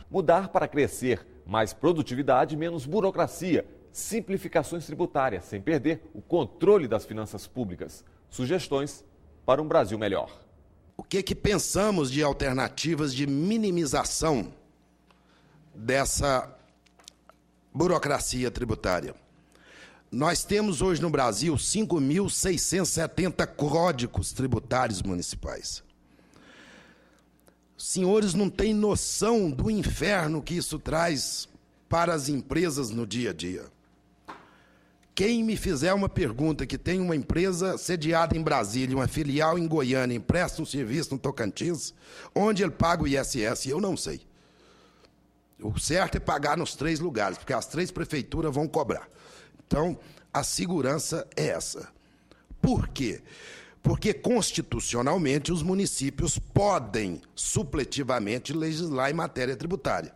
Mudar para crescer, mais produtividade, menos burocracia, simplificações tributárias, sem perder o controle das finanças públicas. Sugestões para um Brasil melhor. O que pensamos de alternativas de minimização dessa burocracia tributária? Nós temos hoje no Brasil 5.670 códigos tributários municipais. Os senhores não têm noção do inferno que isso traz para as empresas no dia a dia. Quem me fizer uma pergunta que tem uma empresa sediada em Brasília, uma filial em Goiânia, e presta um serviço no Tocantins, onde ele paga o ISS, eu não sei. O certo é pagar nos 3 lugares, porque as 3 prefeituras vão cobrar. Então, a segurança é essa. Por quê? Porque, constitucionalmente, os municípios podem, supletivamente, legislar em matéria tributária,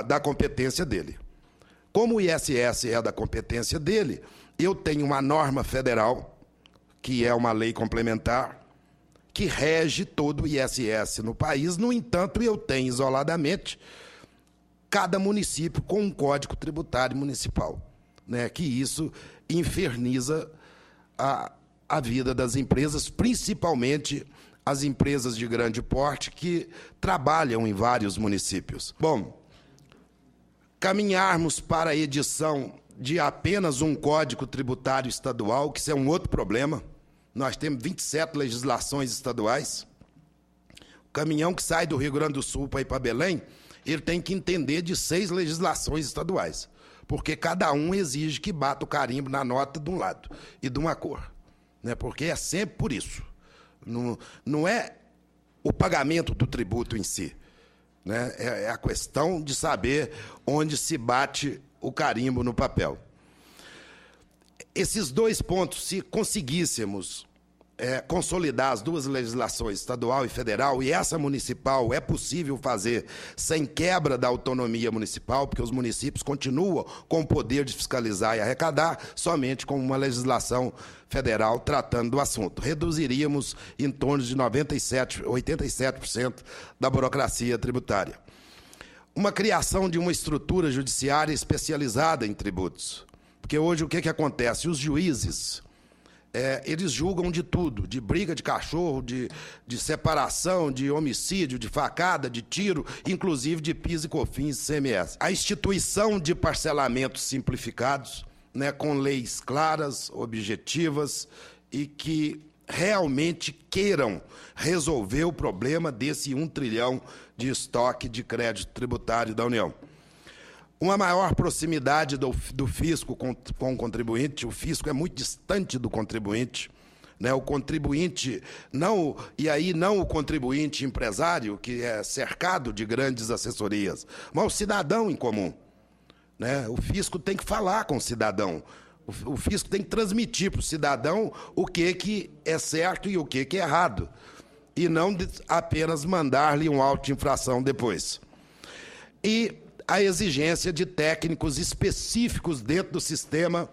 da competência dele. Como o ISS é da competência dele, eu tenho uma norma federal, que é uma lei complementar, que rege todo o ISS no país. No entanto, eu tenho isoladamente cada município com um código tributário municipal, né, que isso inferniza a vida das empresas, principalmente as empresas de grande porte que trabalham em vários municípios. Bom, caminharmos para a edição de apenas um código tributário estadual, que isso é um outro problema. Nós temos 27 legislações estaduais. O caminhão que sai do Rio Grande do Sul para ir para Belém, ele tem que entender de 6 legislações estaduais, porque cada um exige que bata o carimbo na nota de um lado e de uma cor, né? Porque é sempre por isso. Não é o pagamento do tributo em si, né? É a questão de saber onde se bate o carimbo no papel. Esses 2 pontos, se conseguíssemos consolidar as 2 legislações, estadual e federal, e essa municipal é possível fazer sem quebra da autonomia municipal, porque os municípios continuam com o poder de fiscalizar e arrecadar, somente com uma legislação federal tratando do assunto. Reduziríamos em torno de 87% da burocracia tributária. Uma criação de uma estrutura judiciária especializada em tributos. Porque hoje o que acontece? Os juízes, eles julgam de tudo, de briga de cachorro, de separação, de homicídio, de facada, de tiro, inclusive de PIS e COFINS e CMS. A instituição de parcelamentos simplificados, né, com leis claras, objetivas e que realmente queiram resolver o problema desse 1 trilhão de estoque de crédito tributário da União. Uma maior proximidade do fisco com o contribuinte. O fisco é muito distante do contribuinte, né? O contribuinte, não o contribuinte empresário, que é cercado de grandes assessorias, mas o cidadão em comum, né? O fisco tem que falar com o cidadão. O fisco tem que transmitir para o cidadão o que é certo e o que é errado, e não apenas mandar-lhe um auto de infração depois. E a exigência de técnicos específicos dentro do sistema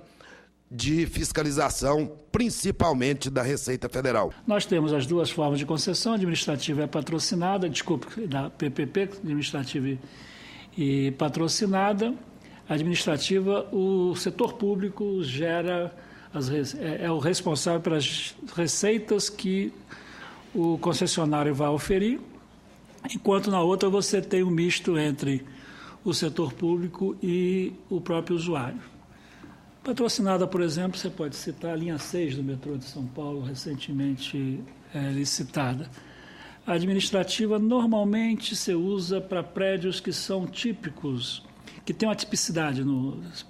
de fiscalização, principalmente da Receita Federal. Nós temos as 2 formas de concessão, administrativa e patrocinada, da PPP, administrativa e patrocinada. Administrativa, o setor público gera, é o responsável pelas receitas que o concessionário vai oferir, enquanto na outra você tem um misto entre o setor público e o próprio usuário. Patrocinada, por exemplo, você pode citar a linha 6 do metrô de São Paulo, recentemente licitada. A administrativa, normalmente, se usa para prédios que são típicos, que têm uma tipicidade nos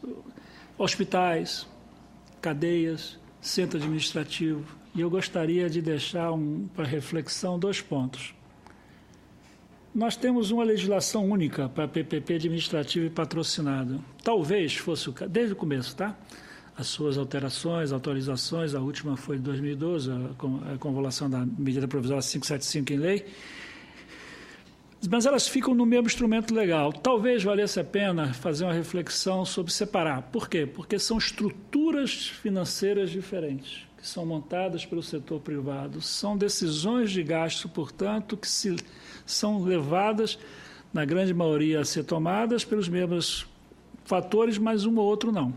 hospitais, cadeias, centro administrativo. E eu gostaria de deixar para reflexão 2 pontos. Nós temos uma legislação única para PPP administrativa e patrocinada. Talvez fosse desde o começo, tá? As suas alterações, atualizações, a última foi em 2012, a convolução da medida provisória 575 em lei, mas elas ficam no mesmo instrumento legal. Talvez valesse a pena fazer uma reflexão sobre separar. Por quê? Porque são estruturas financeiras diferentes, que são montadas pelo setor privado. São decisões de gasto, portanto, que são levadas na grande maioria, a ser tomadas pelos mesmos fatores, mas um ou outro não.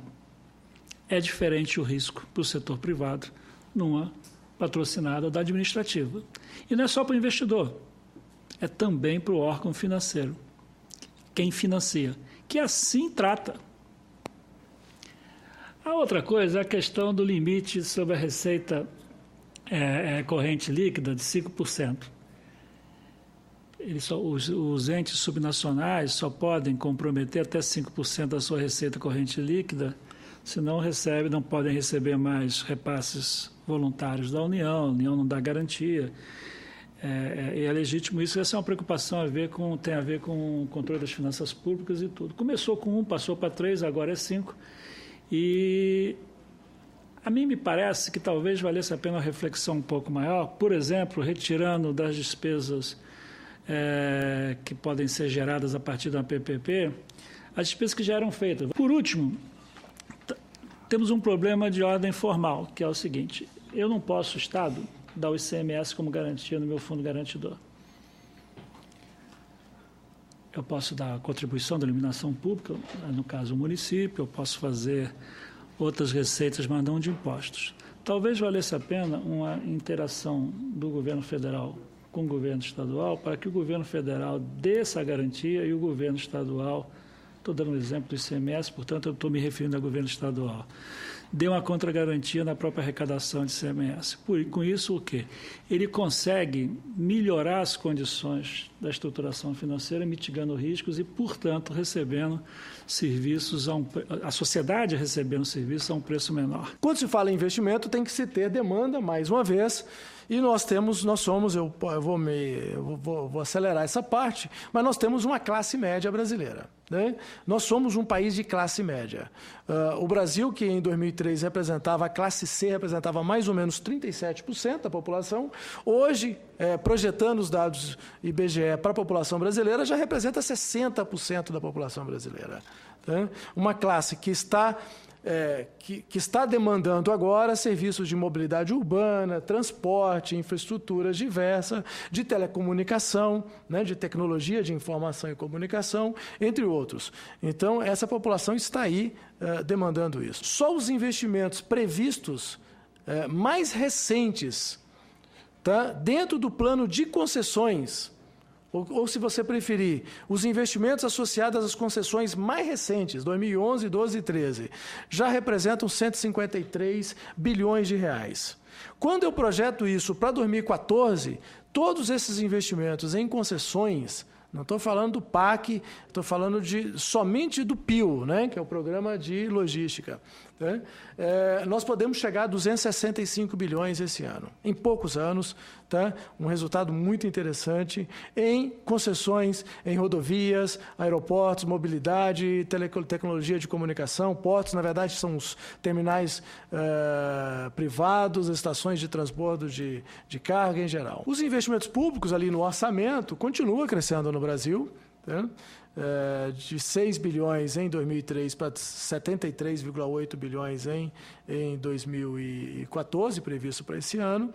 É diferente o risco para o setor privado numa patrocinada da administrativa. E não é só para o investidor, é também para o órgão financeiro, quem financia, que assim trata. A outra coisa é a questão do limite sobre a receita corrente líquida de 5%. Os entes subnacionais só podem comprometer até 5% da sua receita corrente líquida, se não podem receber mais repasses voluntários da União, a União não dá garantia. É legítimo isso, essa é uma preocupação, tem a ver com o controle das finanças públicas e tudo. Começou com 1, passou para 3, agora é 5. E a mim me parece que talvez valesse a pena uma reflexão um pouco maior, por exemplo, retirando das despesas que podem ser geradas a partir da PPP, as despesas que já eram feitas. Por último, temos um problema de ordem formal, que é o seguinte: eu não posso, Estado, dar o ICMS como garantia no meu fundo garantidor. Eu posso dar a contribuição da iluminação pública, no caso o município, eu posso fazer outras receitas, mas não de impostos. Talvez valesse a pena uma interação do governo federal com o governo estadual, para que o governo federal dê essa garantia e o governo estadual, estou dando um exemplo do ICMS, portanto eu estou me referindo ao governo estadual, dê uma contragarantia na própria arrecadação de ICMS. Com isso, o quê? Ele consegue melhorar as condições da estruturação financeira, mitigando riscos e, portanto, recebendo serviços, a sociedade recebendo serviços a um preço menor. Quando se fala em investimento, tem que se ter demanda, mais uma vez, e nós somos, eu vou acelerar essa parte, mas nós temos uma classe média brasileira. Né? Nós somos um país de classe média. O Brasil, que em 2003 representava, a classe C representava mais ou menos 37% da população, hoje, projetando os dados IBGE para a população brasileira, já representa 60% da população brasileira. Tá? Uma classe que está demandando agora serviços de mobilidade urbana, transporte, infraestruturas diversas, de telecomunicação, né, de tecnologia de informação e comunicação, entre outros. Então, essa população está aí demandando isso. Só os investimentos previstos mais recentes, tá, dentro do plano de concessões, ou, se você preferir, os investimentos associados às concessões mais recentes, 2011, 12 e 13, já representam 153 bilhões de reais. Quando eu projeto isso para 2014, todos esses investimentos em concessões, não estou falando do PAC, estou falando somente do PIL, né, que é o Programa de Logística. Né? Nós podemos chegar a 265 bilhões esse ano, em poucos anos, tá? Um resultado muito interessante em concessões, em rodovias, aeroportos, mobilidade, tecnologia de comunicação, portos, na verdade são os terminais privados, estações de transbordo de carga em geral. Os investimentos públicos ali no orçamento continuam crescendo no Brasil, tá? De 6 bilhões em 2003 para 73,8 bilhões em 2014, previsto para esse ano.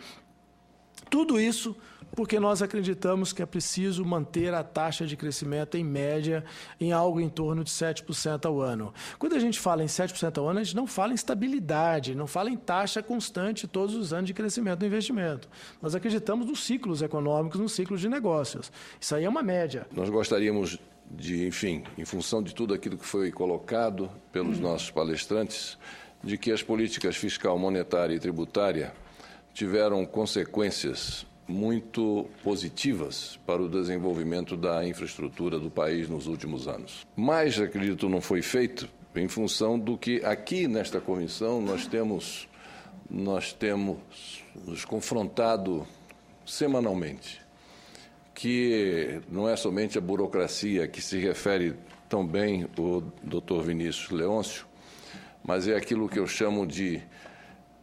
Tudo isso porque nós acreditamos que é preciso manter a taxa de crescimento, em média, em algo em torno de 7% ao ano. Quando a gente fala em 7% ao ano, a gente não fala em estabilidade, não fala em taxa constante todos os anos de crescimento do investimento. Nós acreditamos nos ciclos econômicos, nos ciclos de negócios. Isso aí é uma média. Nós gostaríamos de, enfim, em função de tudo aquilo que foi colocado pelos nossos palestrantes, de que as políticas fiscal, monetária e tributária tiveram consequências muito positivas para o desenvolvimento da infraestrutura do país nos últimos anos. Mas, acredito, não foi feito em função do que aqui nesta comissão nós temos nos confrontado semanalmente, que não é somente a burocracia que se refere tão bem o Dr. Vinícius Leôncio, mas é aquilo que eu chamo de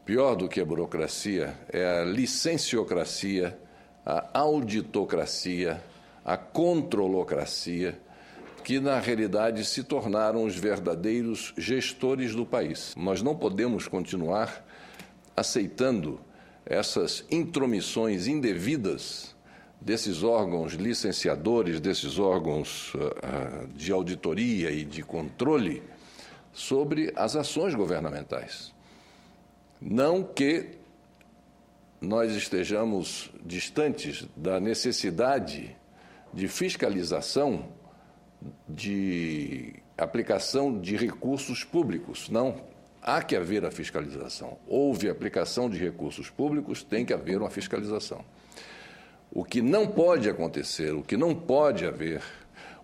pior do que a burocracia, é a licenciocracia, a auditocracia, a controlocracia, que na realidade se tornaram os verdadeiros gestores do país. Nós não podemos continuar aceitando essas intromissões indevidas desses órgãos licenciadores, desses órgãos de auditoria e de controle sobre as ações governamentais. Não que nós estejamos distantes da necessidade de fiscalização, de aplicação de recursos públicos. Não, há que haver a fiscalização. Houve aplicação de recursos públicos, tem que haver uma fiscalização. O que não pode acontecer, o que não pode haver,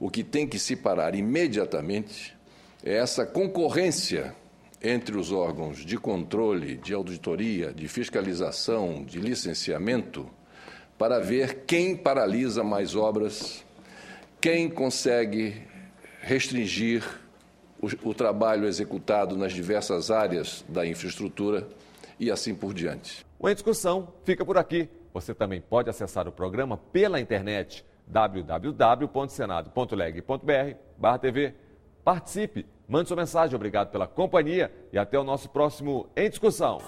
o que tem que se parar imediatamente é essa concorrência entre os órgãos de controle, de auditoria, de fiscalização, de licenciamento, para ver quem paralisa mais obras, quem consegue restringir o trabalho executado nas diversas áreas da infraestrutura e assim por diante. O Em Discussão fica por aqui. Você também pode acessar o programa pela internet www.senado.leg.br/TV. Participe, mande sua mensagem, obrigado pela companhia e até o nosso próximo Em Discussão.